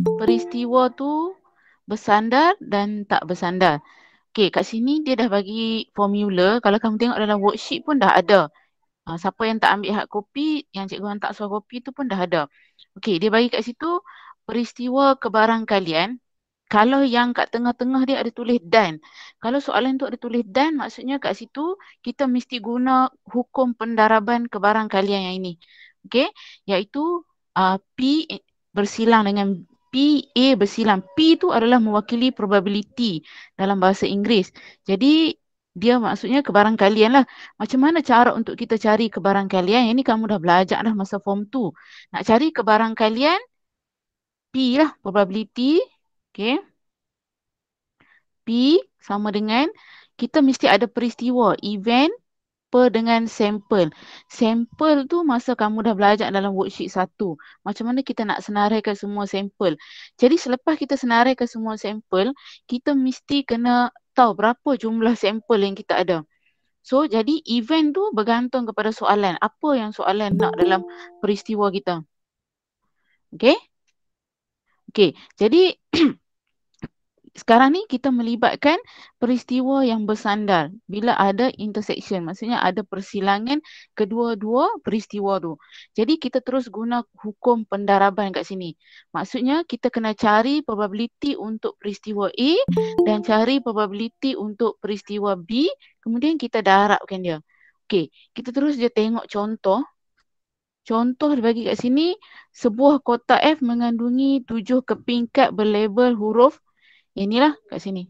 peristiwa tu bersandar dan tak bersandar. Okey, kat sini dia dah bagi formula. Kalau kamu tengok dalam worksheet pun dah ada. Siapa yang tak ambil hard copy, yang cikgu hantar soft copy tu pun dah ada. Okey, dia bagi kat situ peristiwa kebarangkalian. Kalau yang kat tengah-tengah dia ada tulis dan. Kalau soalan tu ada tulis dan, maksudnya kat situ kita mesti guna hukum pendaraban kebarangkalian yang ini. Okey, iaitu P bersilang dengan P, A bersilang. P tu adalah mewakili probability dalam bahasa Inggeris. Jadi dia maksudnya kebarangkalian lah. Macam mana cara untuk kita cari kebarangkalian? Yang ni kamu dah belajar dah masa form 2. Nak cari kebarangkalian, P lah probability. Okay. P sama dengan kita mesti ada peristiwa, event per dengan sampel. Sampel tu masa kamu dah belajar dalam worksheet 1. Macam mana kita nak senaraikan semua sampel. Jadi selepas kita senaraikan semua sampel, kita mesti kena tahu berapa jumlah sampel yang kita ada. So, jadi event tu bergantung kepada soalan. Apa yang soalan nak dalam peristiwa kita. Okay? Okay, jadi sekarang ni kita melibatkan peristiwa yang bersandar bila ada intersection. Maksudnya ada persilangan kedua-dua peristiwa tu. Jadi kita terus guna hukum pendaraban kat sini. Maksudnya kita kena cari probability untuk peristiwa A dan cari probability untuk peristiwa B. Kemudian kita darabkan dia. Okey, kita terus je tengok contoh. Contoh dibagi kat sini, sebuah kotak F mengandungi 7 keping kad berlabel huruf. Inilah kat sini.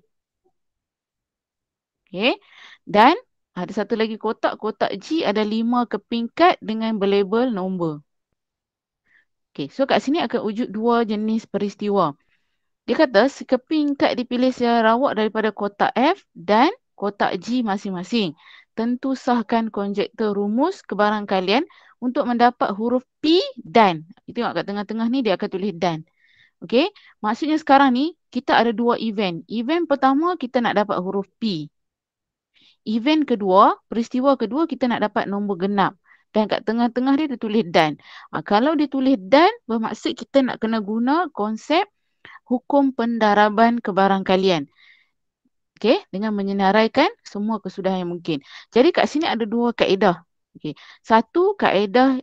Okey. Dan ada satu lagi kotak, kotak G ada 5 keping kad dengan berlabel nombor. Okey, so kat sini akan wujud dua jenis peristiwa. Dia kata sekeping kad dipilih secara rawak daripada kotak F dan kotak G masing-masing. Tentu sahkan konjektor rumus kebarangkalian untuk mendapat huruf P dan. Kita tengok kat tengah-tengah ni dia akan tulis dan. Okey, maksudnya sekarang ni kita ada dua event. Event pertama kita nak dapat huruf P. Event kedua, peristiwa kedua kita nak dapat nombor genap. Dan kat tengah-tengah dia tulis dan. Kalau dia tulis dan, bermaksud kita nak kena guna konsep hukum pendaraban kebarangkalian. Okey, dengan menyenaraikan semua kesudahan yang mungkin. Jadi kat sini ada dua kaedah. Okey. Satu kaedah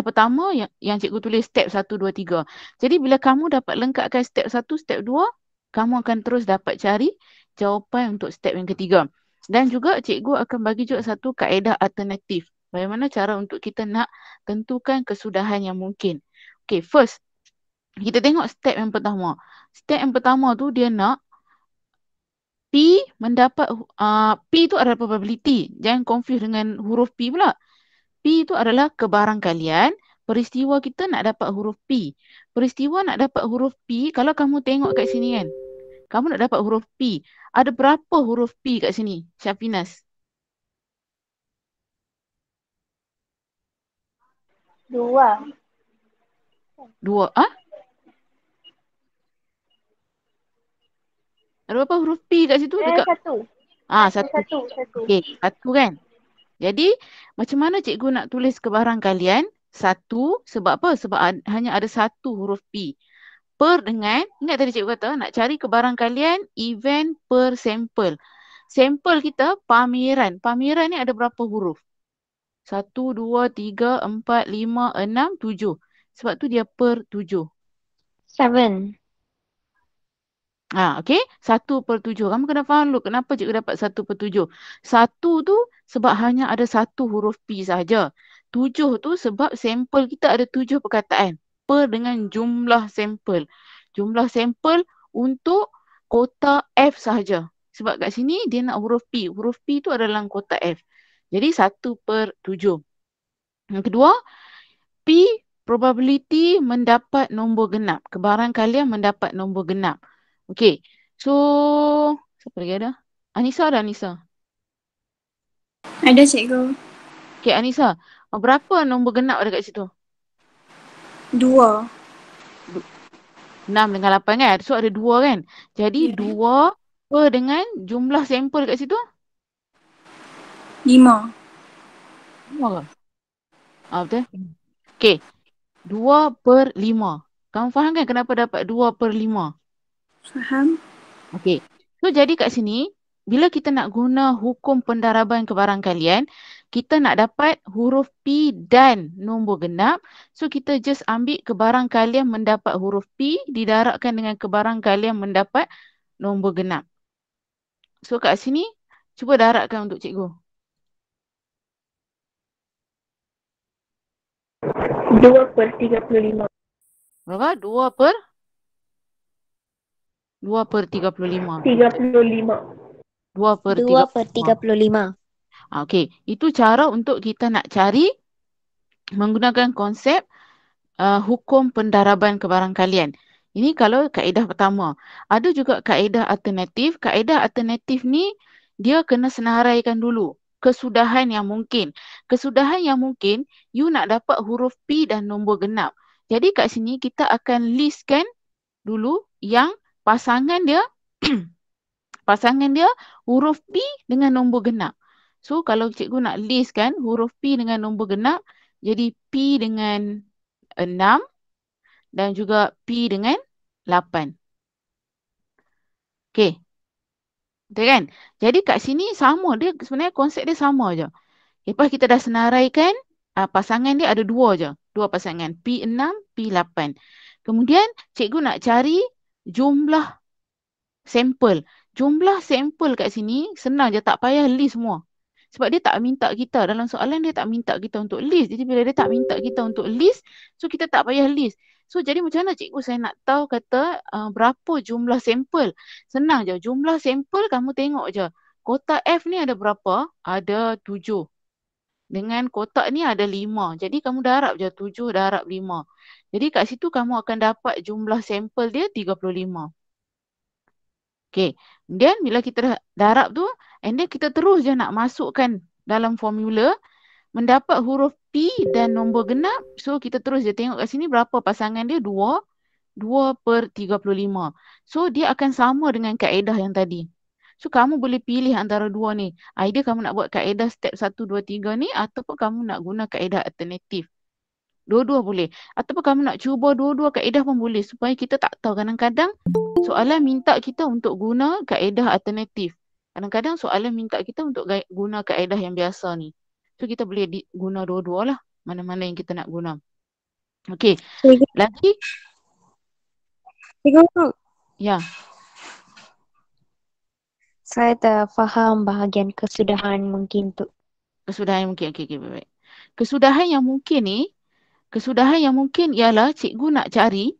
pertama yang cikgu tulis step 1, 2, 3. Jadi bila kamu dapat lengkapkan step 1, step 2, kamu akan terus dapat cari jawapan untuk step yang ketiga. Dan juga cikgu akan bagi juga satu kaedah alternatif. Bagaimana cara untuk kita nak tentukan kesudahan yang mungkin. Okay, first, kita tengok step yang pertama. Step yang pertama tu dia nak P mendapat, P tu adalah probability. Jangan confuse dengan huruf P pula. P itu adalah kebarangkalian. Peristiwa kita nak dapat huruf P. Peristiwa nak dapat huruf P, kalau kamu tengok kat sini kan, kamu nak dapat huruf P. Ada berapa huruf P kat sini, Syafinas? 2. 2. Ada berapa huruf P kat situ? Dekat. 1. Satu. Satu. Okey, satu kan? Jadi, macam mana cikgu nak tulis kebarangkalian? Satu, sebab apa? Sebab hanya ada satu huruf P. Per dengan, ingat tadi cikgu kata, nak cari kebarangkalian event per sampel. Sampel kita pamiran. Pamiran ni ada berapa huruf? 1, 2, 3, 4, 5, 6, 7. Sebab tu dia per 7. 7. Okey. 1/7. Kamu kena faham dulu kenapa cikgu dapat 1/7. 1 tu sebab hanya ada satu huruf P sahaja. 7 tu sebab sampel kita ada 7 perkataan. Per dengan jumlah sampel. Jumlah sampel untuk kotak F sahaja. Sebab kat sini dia nak huruf P. Huruf P tu adalah dalam kotak F. Jadi 1/7. Yang kedua, P probability mendapat nombor genap. Kebarangkalian mendapat nombor genap. Okey. So, siapa lagi ada? Anissa ada Anissa? Ada cikgu. Okey, Anissa. Berapa nombor genap ada kat situ? 2. 6 dengan 8 kan? So, ada 2 kan? Jadi, 2 per dengan jumlah sampel kat situ? 5. 5 ke? Betul? Okey. 2/5. Kamu faham kan kenapa dapat 2/5? Faham? Okey. So jadi kat sini, bila kita nak guna hukum pendaraban kebarangkalian, kita nak dapat huruf P dan nombor genap. So kita just ambil kebarangkalian mendapat huruf P didarabkan dengan kebarangkalian mendapat nombor genap. So kat sini, cuba darabkan untuk cikgu. 2/35. Berapa? 2/35. 35. 2/35. Okey, itu cara untuk kita nak cari menggunakan konsep hukum pendaraban kebarangkalian. Ini kalau kaedah pertama. Ada juga kaedah alternatif. Kaedah alternatif ni dia kena senaraikan dulu. Kesudahan yang mungkin. Kesudahan yang mungkin, you nak dapat huruf P dan nombor genap. Jadi kat sini kita akan listkan dulu yang pasangan dia pasangan dia huruf P dengan nombor genap. So kalau cikgu nak listkan huruf P dengan nombor genap, jadi P dengan 6 dan juga P dengan 8. Okey. Betul kan? Jadi kat sini sama. Dia sebenarnya konsep dia sama je. Lepas kita dah senaraikan, pasangan dia ada dua je. Dua pasangan. P6, P8. Kemudian cikgu nak cari jumlah sampel. Jumlah sampel kat sini senang je. Tak payah list semua. Sebab dia tak minta kita. Dalam soalan dia tak minta kita untuk list. Jadi bila dia tak minta kita untuk list, so kita tak payah list. So jadi macam mana cikgu saya nak tahu kata berapa jumlah sampel? Senang je. Jumlah sampel kamu tengok je. Kotak F ni ada berapa? Ada 7. Dengan kotak ni ada 5. Jadi kamu darab je 7 darab 5. Jadi kat situ kamu akan dapat jumlah sampel dia 35. Okey. Kemudian bila kita dah darab tu, and then kita terus je nak masukkan dalam formula mendapat huruf P dan nombor genap. So kita terus je tengok kat sini berapa pasangan dia 2. 2/35. So dia akan sama dengan kaedah yang tadi. So kamu boleh pilih antara dua ni. Either kamu nak buat kaedah step 1, 2, 3 ni ataupun kamu nak guna kaedah alternatif. Dua-dua boleh. Ataupun kamu nak cuba dua-dua kaedah pun boleh. Supaya kita tak tahu. Kadang-kadang soalan minta kita untuk guna kaedah alternatif. Kadang-kadang soalan minta kita untuk guna kaedah yang biasa ni. So kita boleh guna dua-dua lah. Mana-mana yang kita nak guna. Okey. Lagi? Cikgu, Ya. saya tak faham bahagian kesudahan mungkin tu. Kesudahan yang mungkin. Okey, baik. Kesudahan yang mungkin ni, kesudahan yang mungkin ialah cikgu nak cari,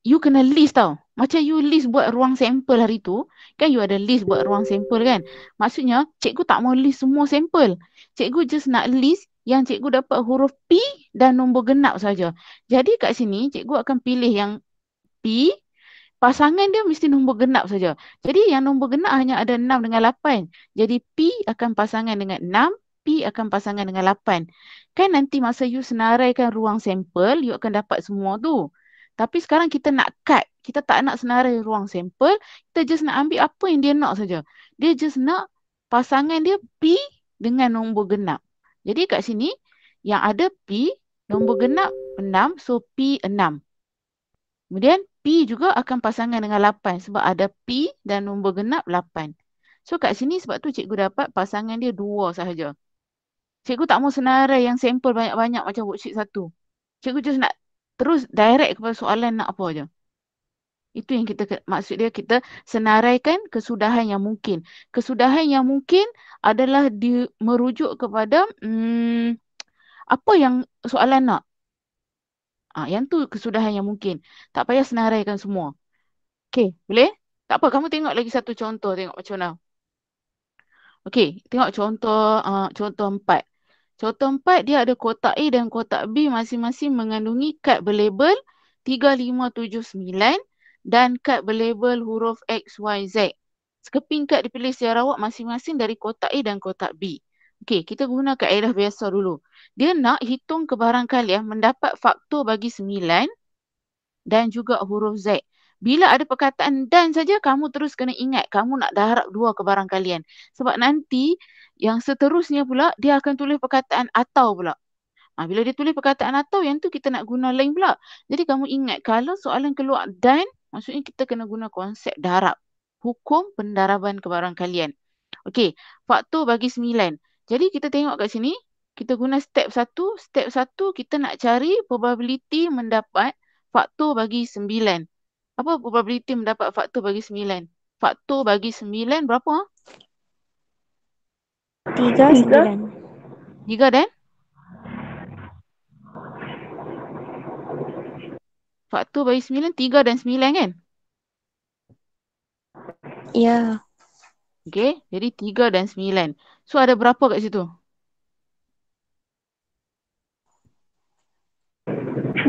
you kena list tau. Macam you list buat ruang sampel hari tu, kan you ada list buat ruang sampel kan. Maksudnya, cikgu tak mau list semua sampel. Cikgu just nak list yang cikgu dapat huruf P dan nombor genap saja. Jadi kat sini, cikgu akan pilih yang P, pasangan dia mesti nombor genap saja. Jadi yang nombor genap hanya ada 6 dengan 8. Jadi P akan pasangan dengan 6, P akan pasangan dengan 8. Kan nanti masa you senaraikan ruang sampel, you akan dapat semua tu. Tapi sekarang kita nak cut. Kita tak nak senarai ruang sampel. Kita just nak ambil apa yang dia nak saja. Dia just nak pasangan dia P dengan nombor genap. Jadi kat sini, yang ada P, nombor genap 6. So P 6. Kemudian P juga akan pasangan dengan 8. Sebab ada P dan nombor genap 8. So kat sini sebab tu cikgu dapat pasangan dia 2 sahaja. Cikgu tak mau senarai yang sampel banyak-banyak macam worksheet 1. Cikgu just nak terus direct kepada soalan nak apa je. Itu yang kita maksud dia, kita senaraikan kesudahan yang mungkin. Kesudahan yang mungkin adalah merujuk kepada apa yang soalan nak. Yang tu kesudahan yang mungkin. Tak payah senaraikan semua. Okey, boleh? Tak apa, kamu tengok lagi satu contoh, tengok macam mana. Okey, tengok contoh 4. Contoh 4 dia ada kotak A dan kotak B masing-masing mengandungi kad berlabel 3579 dan kad berlabel huruf X, Y, Z. Sekeping kad dipilih secara rawak masing-masing dari kotak A dan kotak B. Okey, kita guna kaedah biasa dulu. Dia nak hitung kebarangkalian mendapat faktor bagi 9 dan juga huruf Z. Bila ada perkataan dan saja, kamu terus kena ingat kamu nak darab dua kebarangkalian. Sebab nanti yang seterusnya pula, dia akan tulis perkataan atau pula. Bila dia tulis perkataan atau, yang tu kita nak guna lain pula. Jadi kamu ingat, kalau soalan keluar dan, maksudnya kita kena guna konsep darab. Hukum pendaraban kebarangkalian. Okey, faktor bagi 9. Jadi kita tengok kat sini, kita guna step 1. Step 1 kita nak cari probability mendapat faktor bagi 9. Apa probability mendapat faktor bagi 9? Faktor bagi 9 berapa? 3, 9. 3 dan? Faktor bagi 9, 3 dan 9 kan? Ya. Okey, jadi 3 dan 9. So ada berapa kat situ?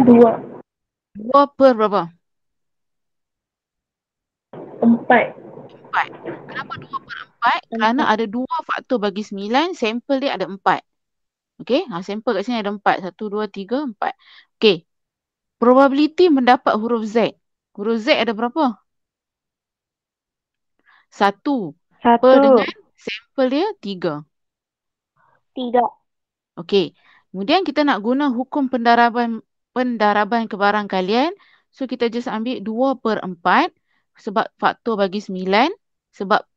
2. 2 per berapa? 4. 4. Kenapa 2 per 4? Kerana ada 2 faktor bagi 9, sampel dia ada 4. Okey, sampel kat sini ada 4. 1, 2, 3, 4. Okey, probability mendapat huruf Z. Huruf Z ada berapa? 1 per dengan sampel dia 3. 3. Okey, kemudian kita nak guna hukum pendaraban kebarangkalian. So kita just ambil 2 per 4 sebab faktor bagi 9. Sebab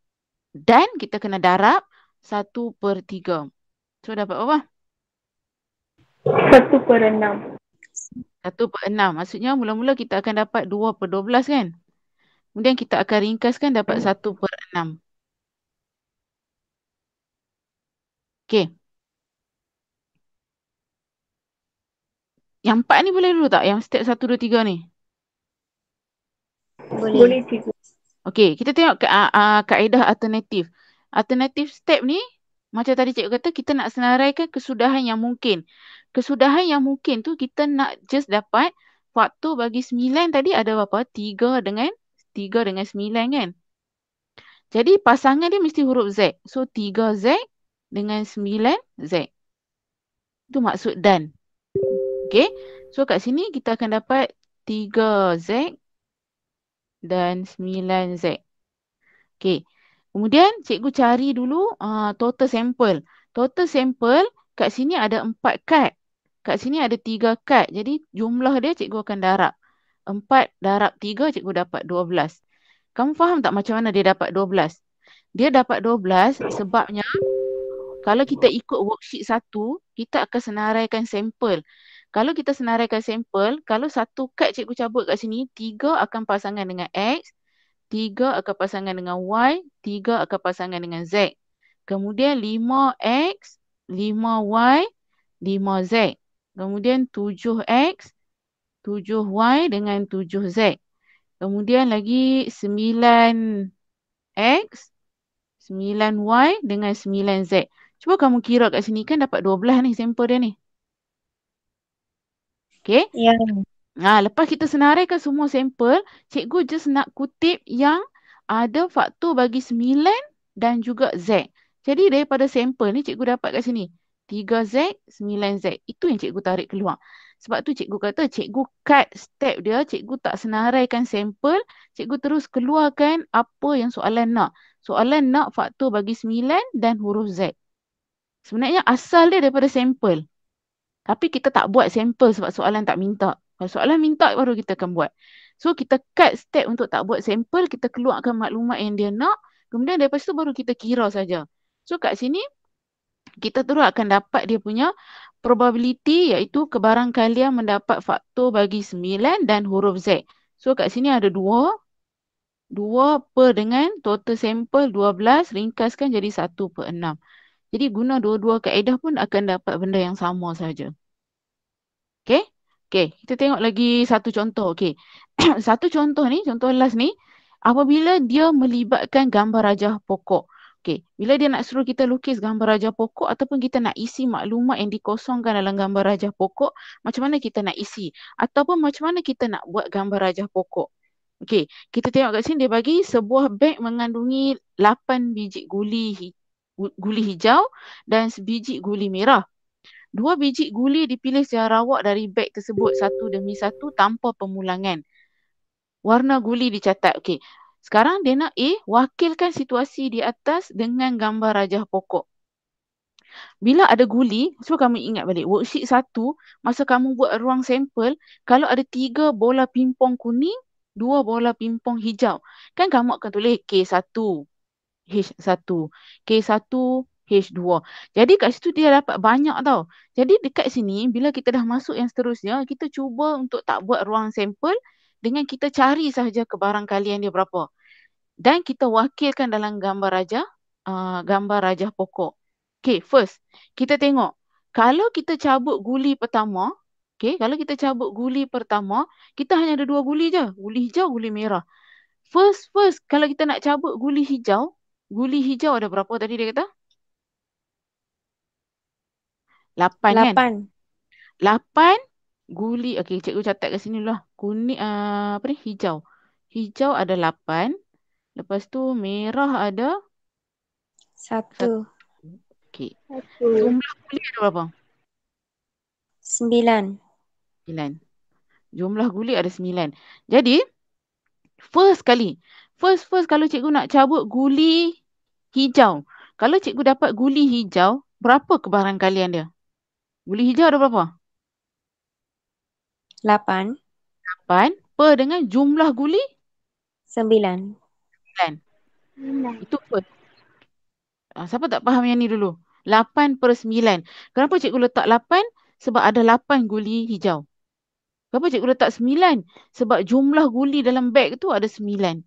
dan kita kena darab 1 per 3. So dapat berapa? 1 per 6. 1 per 6. Maksudnya mula-mula kita akan dapat 2 per 12 kan? Kemudian kita akan ringkaskan dapat 1 per 6. Okey. Yang 4 ni boleh dulu tak? Yang step 1, 2, 3 ni? Boleh cikgu. Okey, kita tengok kaedah alternatif. Alternatif step ni, macam tadi cikgu kata, kita nak senaraikan kesudahan yang mungkin. Kesudahan yang mungkin tu kita nak just dapat faktor bagi 9 tadi ada berapa? 3 dengan 9 kan? Jadi pasangan dia mesti huruf Z. So 3Z dengan 9Z. Itu maksud dan. Okey. So kat sini kita akan dapat 3Z dan 9Z. Okey. Kemudian cikgu cari dulu total sampel. Total sampel kat sini ada 4 kad. Kat sini ada 3 kad. Jadi jumlah dia cikgu akan darab. 4 darab 3 cikgu dapat 12. Kamu faham tak macam mana dia dapat 12? Dia dapat 12 sebabnya kalau kita ikut worksheet 1, kita akan senaraikan sampel. Kalau kita senaraikan sampel, kalau satu kad cikgu cabut kat sini, 3 akan pasangan dengan X, 3 akan pasangan dengan Y, 3 akan pasangan dengan Z. Kemudian 5X, 5Y, 5Z. Kemudian 7X, 7Y dengan 7Z. Kemudian lagi 9X, 9Y dengan 9Z. Cuba kamu kira kat sini kan dapat 12 ni sampel dia ni. Okey? Ya. Lepas kita senaraikan semua sampel, cikgu just nak kutip yang ada faktor bagi 9 dan juga Z. Jadi daripada sampel ni cikgu dapat kat sini 3Z, 9Z. Itu yang cikgu tarik keluar. Sebab tu cikgu kata cikgu cut step dia, cikgu tak senaraikan sampel, cikgu terus keluarkan apa yang soalan nak. Soalan nak faktor bagi 9 dan huruf Z. Sebenarnya asal dia daripada sampel. Tapi kita tak buat sampel sebab soalan tak minta. Kalau soalan minta baru kita akan buat. So kita cut step untuk tak buat sampel, kita keluarkan maklumat yang dia nak, kemudian daripada situ baru kita kira saja. So kat sini kita terus akan dapat dia punya probability iaitu kebarangkalian mendapat faktor bagi 9 dan huruf Z. So kat sini ada 2 per dengan total sampel 12 ringkaskan jadi 1 per 6. Jadi guna dua-dua kaedah pun akan dapat benda yang sama saja. Okey? Okey, kita tengok lagi satu contoh. Okey. Satu contoh ni, contoh last ni, apabila dia melibatkan gambar rajah pokok. Okey, bila dia nak suruh kita lukis gambar rajah pokok ataupun kita nak isi maklumat yang dikosongkan dalam gambar rajah pokok, macam mana kita nak isi? Ataupun macam mana kita nak buat gambar rajah pokok? Okey, kita tengok kat sini dia bagi sebuah beg mengandungi 8 biji guli hijau dan sebiji guli merah. 2 biji guli dipilih secara rawak dari beg tersebut satu demi satu tanpa pemulangan. Warna guli dicatat. Okey. Sekarang dia nak wakilkan situasi di atas dengan gambar rajah pokok. Bila ada guli, cuba kamu ingat balik. Worksheet 1, masa kamu buat ruang sampel, kalau ada 3 bola pimpong kuning, 2 bola pimpong hijau. Kan kamu akan tulis K1, H1, K1, H2. Jadi kat situ dia dapat banyak tau. Jadi dekat sini, bila kita dah masuk yang seterusnya, kita cuba untuk tak buat ruang sampel dengan kita cari sahaja kebarangkalian dia berapa. Dan kita wakilkan dalam gambar rajah pokok. Okay, first, kita tengok. Kalau kita cabut guli pertama, kalau kita cabut guli pertama, kita hanya ada 2 guli je. Guli hijau, guli merah. First, kalau kita nak cabut guli hijau ada berapa tadi dia kata? 8 kan? 8. 8 guli. Okey, cikgu catat kat sini dulu lah. Kuning, hijau. Hijau ada 8. Lepas tu merah ada 1. Okey. 1. Jumlah guli ada berapa? 9. 9. Jumlah guli ada 9. Jadi, first kalau cikgu nak cabut guli hijau. Kalau cikgu dapat guli hijau, berapa kebarangkalian dia? Guli hijau ada berapa? 8. 8 per dengan jumlah guli 9. 9. Itu first. Siapa tak faham yang ni dulu? 8 per 9. Kenapa cikgu letak 8? Sebab ada 8 guli hijau. Kenapa cikgu letak 9? Sebab jumlah guli dalam beg tu ada 9.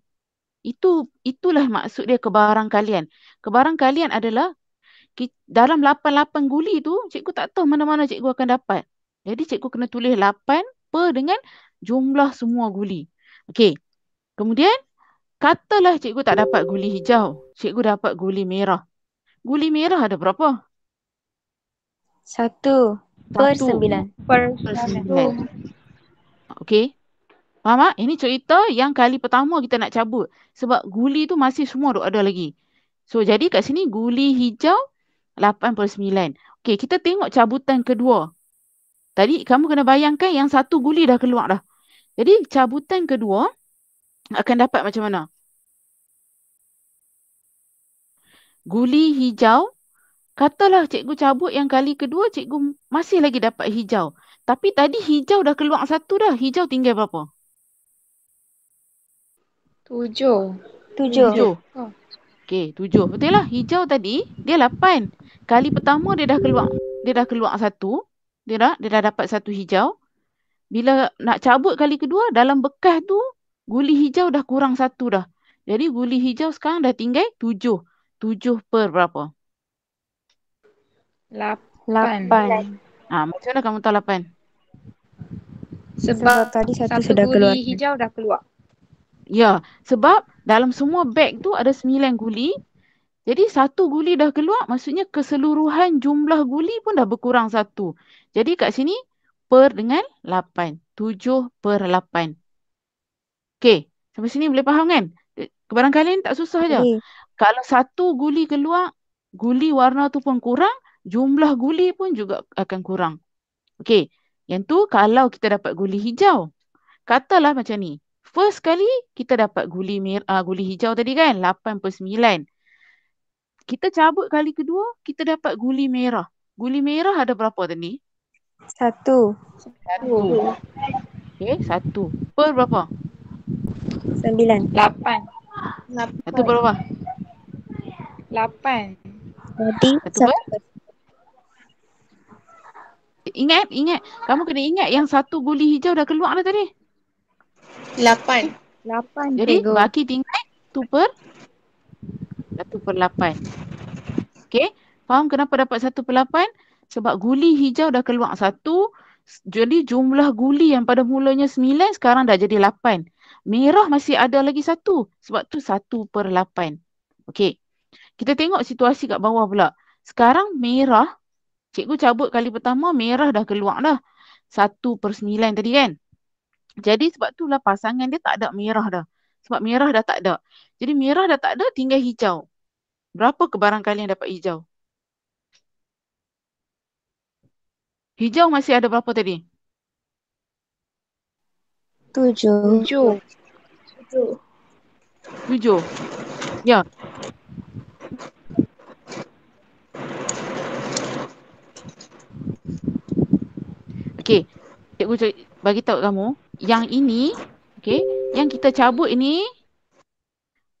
Itulah maksud dia kebarangkalian. Kebarangkalian adalah dalam 8 guli tu, cikgu tak tahu mana-mana cikgu akan dapat. Jadi cikgu kena tulis 8 per dengan jumlah semua guli. Okey. Kemudian, katalah cikgu tak dapat guli hijau. Cikgu dapat guli merah. Guli merah ada berapa? 1 per 9. Per 9. Okey. Faham tak? Ini cerita yang kali pertama kita nak cabut. Sebab guli tu masih semua ada lagi. So, jadi kat sini guli hijau 8 per 9. Okey, kita tengok cabutan kedua. Tadi kamu kena bayangkan yang satu guli dah keluar dah. Jadi, cabutan kedua akan dapat macam mana? Guli hijau. Katalah cikgu cabut yang kali kedua, cikgu masih lagi dapat hijau. Tapi tadi hijau dah keluar satu dah. Hijau tinggal berapa? 7. 7. Okey, 7. Betul lah. Hijau tadi, dia 8. Kali pertama dia dah keluar satu. Dia dah dapat satu hijau. Bila nak cabut kali kedua, dalam bekas tu, guli hijau dah kurang satu dah. Jadi guli hijau sekarang dah tinggal 7. 7 per berapa? 8. Macam mana kamu tahu 8? Sebab tadi satu sudah keluar. Guli hijau dah keluar. Ya, sebab dalam semua beg tu ada 9 guli. Jadi satu guli dah keluar, maksudnya keseluruhan jumlah guli pun dah berkurang satu. Jadi kat sini per dengan 8. 7 per 8. Okey, sampai sini boleh faham kan? Kebarangkalian tak susah je. Kalau satu guli keluar, guli warna tu pun kurang, jumlah guli pun juga akan kurang. Okey, yang tu kalau kita dapat guli hijau. Katalah macam ni. First kali kita dapat guli hijau tadi kan, 8 per 9. Kita cabut kali kedua, kita dapat guli merah. Guli merah ada berapa tadi? 1. 1. Okey, 1. Per berapa? 9. 8. Satu per berapa? 8. Jadi Satu per? Ingat. Kamu kena ingat yang satu guli hijau dah keluar dah tadi. 8. Jadi baki tinggal 1 per 8. Okey. Faham kenapa dapat 1 per 8? Sebab guli hijau dah keluar 1. Jadi jumlah guli yang pada mulanya 9 sekarang dah jadi 8. Merah masih ada lagi 1. Sebab tu 1 per 8. Okey. Kita tengok situasi kat bawah pula. Sekarang merah. Cikgu cabut kali pertama merah dah keluar dah. 1 per 9 tadi kan. Jadi sebab itulah pasangan dia tak ada merah dah. Sebab merah dah tak ada. Jadi merah dah tak ada, tinggal hijau. Berapa kebarangkalian dapat hijau? Hijau masih ada berapa tadi? 7. 7. Ya. Okey, cikgu bagi tahu kamu, yang ini, okey, yang kita cabut ini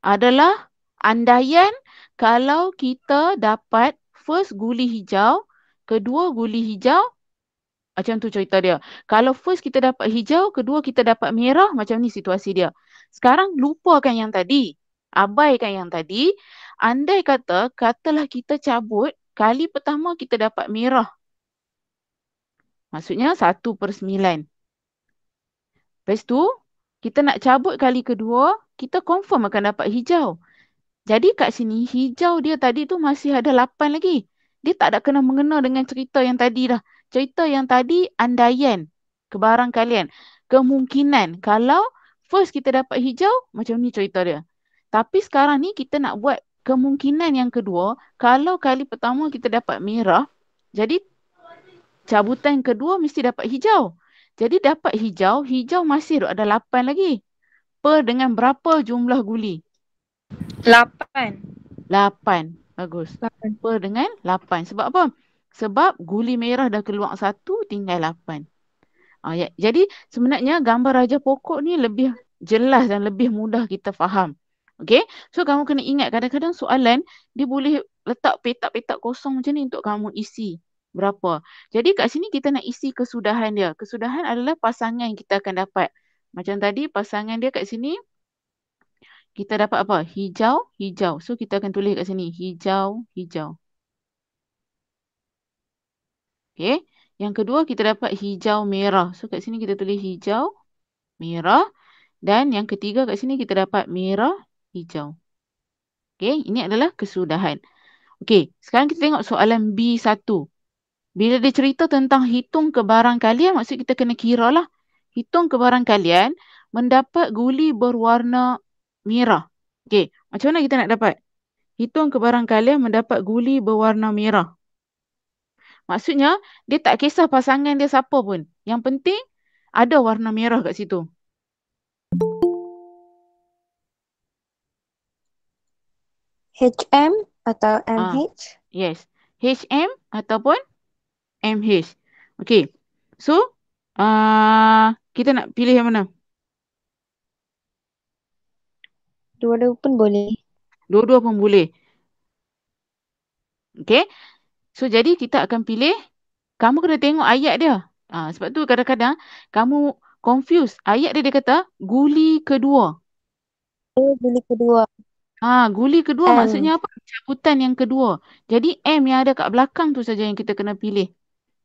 adalah andaian kalau kita dapat first guli hijau, kedua guli hijau, macam tu cerita dia. Kalau first kita dapat hijau, kedua kita dapat merah, macam ni situasi dia. Sekarang lupakan yang tadi. Abaikan yang tadi. Andai katalah kita cabut, kali pertama kita dapat merah. Maksudnya 1/9. Lepas tu, kita nak cabut kali kedua, kita confirm akan dapat hijau. Jadi kat sini, hijau dia tadi tu masih ada 8 lagi. Dia tak ada kena mengena dengan cerita yang tadi dah. Cerita yang tadi andaian, kebarangkalian, kemungkinan. Kalau first kita dapat hijau, macam ni cerita dia. Tapi sekarang ni kita nak buat kemungkinan yang kedua. Kalau kali pertama kita dapat merah, jadi cabutan kedua mesti dapat hijau. Jadi dapat hijau, hijau masih ada 8 lagi. Per dengan berapa jumlah guli? 8. 8. Bagus. 8. Per dengan 8. Sebab apa? Sebab guli merah dah keluar 1, tinggal 8. Ya. Jadi sebenarnya gambar raja pokok ni lebih jelas dan lebih mudah kita faham. Okey? So kamu kena ingat kadang-kadang soalan dia boleh letak petak-petak kosong macam ni untuk kamu isi. Berapa? Jadi kat sini kita nak isi kesudahan dia. Kesudahan adalah pasangan yang kita akan dapat. Macam tadi pasangan dia kat sini kita dapat apa? Hijau, hijau. So, kita akan tulis kat sini. Hijau, hijau. Okay. Yang kedua, kita dapat hijau, merah. So, kat sini kita tulis hijau, merah. Dan yang ketiga kat sini kita dapat merah, hijau. Okay. Ini adalah kesudahan. Okay. Sekarang kita tengok soalan B1. Bila dia cerita tentang hitung kebarangkalian, maksud kita kena kira lah. Hitung kebarangkalian mendapat guli berwarna merah. Okay. Macam mana kita nak dapat? Hitung kebarangkalian mendapat guli berwarna merah. Maksudnya, dia tak kisah pasangan dia siapa pun. Yang penting, ada warna merah kat situ. HM atau MH? Yes. HM ataupun MH. Okay. So, kita nak pilih yang mana? Dua-dua pun boleh. Dua-dua pun boleh. Okay. So, jadi kita akan pilih. Kamu kena tengok ayat dia. Sebab tu kadang-kadang kamu confuse. Ayat dia kata guli kedua. Guli kedua. Guli kedua M. maksudnya apa? Cabutan yang kedua. Jadi M yang ada kat belakang tu saja yang kita kena pilih.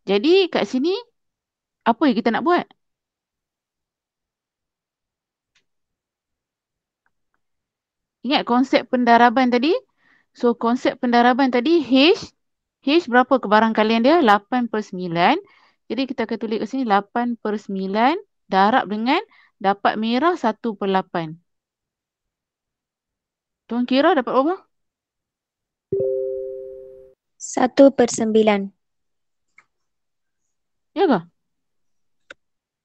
Jadi kat sini, apa yang kita nak buat? Ingat konsep pendaraban tadi? So konsep pendaraban tadi H berapa kebarangkalian dia? 8/9. Jadi kita akan tulis kat sini 8/9 darab dengan dapat merah 1/8. Tuan kira dapat berapa? 1/9. Ya ke?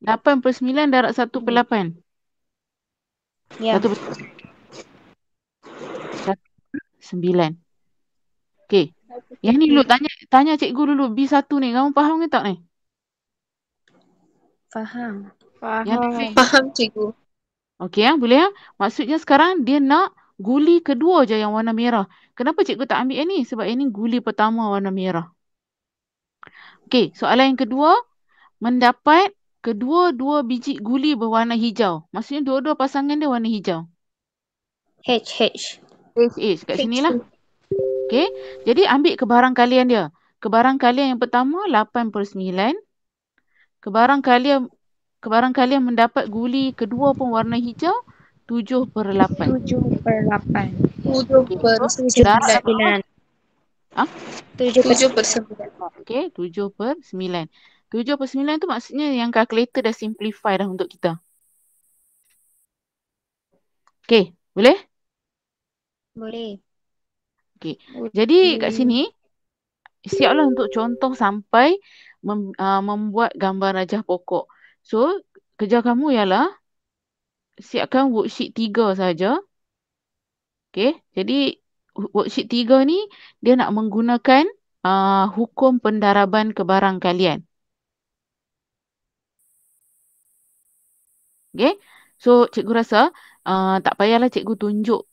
8/9 darab 1/8. Ya. 1/9. Okey. Yang ni dulu tanya cikgu dulu B1 ni. Kamu faham ke tak ni? Faham. Faham, cikgu. Okey boleh ya? Maksudnya sekarang dia nak guli kedua je yang warna merah. Kenapa cikgu tak ambil yang ni? Sebab yang ni guli pertama warna merah. Okey, soalan yang kedua. Mendapat kedua-dua biji guli berwarna hijau. Maksudnya dua-dua pasangan dia warna hijau. HH. Kat sinilah. Okey, jadi ambil kebarangkalian dia. Kebarangkalian yang pertama 8/9. Kebarangkalian mendapat guli kedua pun warna hijau 7/8. 7/8. 7/9. 7/9. Okey, 7/9. 7/9 tu maksudnya yang kalkulator dah simplify dah untuk kita. Okey, boleh? Boleh. Okey. Jadi kat sini siaplah untuk contoh sampai membuat gambar rajah pokok. So, kerja kamu ialah siapkan worksheet 3 saja. Okey. Jadi worksheet 3 ni dia nak menggunakan hukum pendaraban kebarangkalian. Okay. So cikgu rasa tak payahlah cikgu tunjuk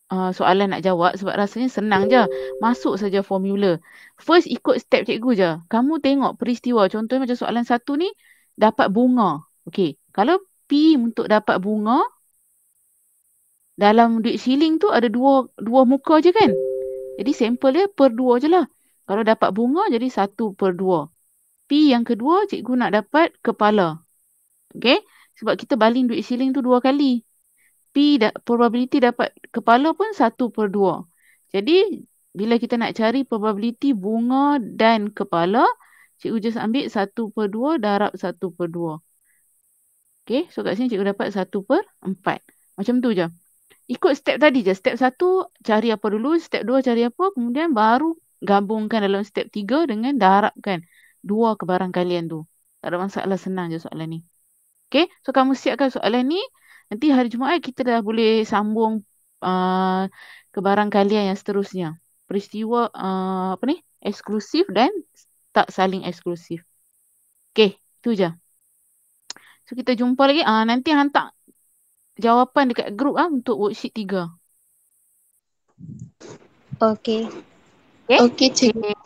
soalan nak jawab sebab rasanya senang je. Masuk saja formula. First ikut step cikgu je. Kamu tengok peristiwa. Contohnya macam soalan 1 ni dapat bunga. Okey. Kalau P untuk dapat bunga dalam duit shilling tu ada dua muka je kan? Jadi sampel dia per 2 je lah. Kalau dapat bunga jadi 1/2. P yang kedua cikgu nak dapat kepala. Okey? Sebab kita baling duit shilling tu 2 kali. Probability dapat kepala pun 1/2. Jadi bila kita nak cari probability bunga dan kepala, cikgu just ambil 1/2 darab 1/2. Okey, so kat sini cikgu dapat 1/4. Macam tu je. Ikut step tadi je. Step 1 cari apa dulu, step 2 cari apa, kemudian baru gabungkan dalam step 3 dengan darabkan 2 kebarangkalian tu. Tak ada masalah, senang je soalan ni. Okey, so kamu siapkan soalan ni. Nanti hari Jumaat kita dah boleh sambung kebarangkalian yang seterusnya. Peristiwa eksklusif dan tak saling eksklusif. Okey, itu je. So kita jumpa lagi. Nanti hantar jawapan dekat grup untuk worksheet 3. Okey. Okey, cikgu.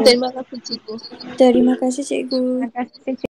Terima kasih, cikgu. Terima kasih cikgu. Terima kasih, cikgu.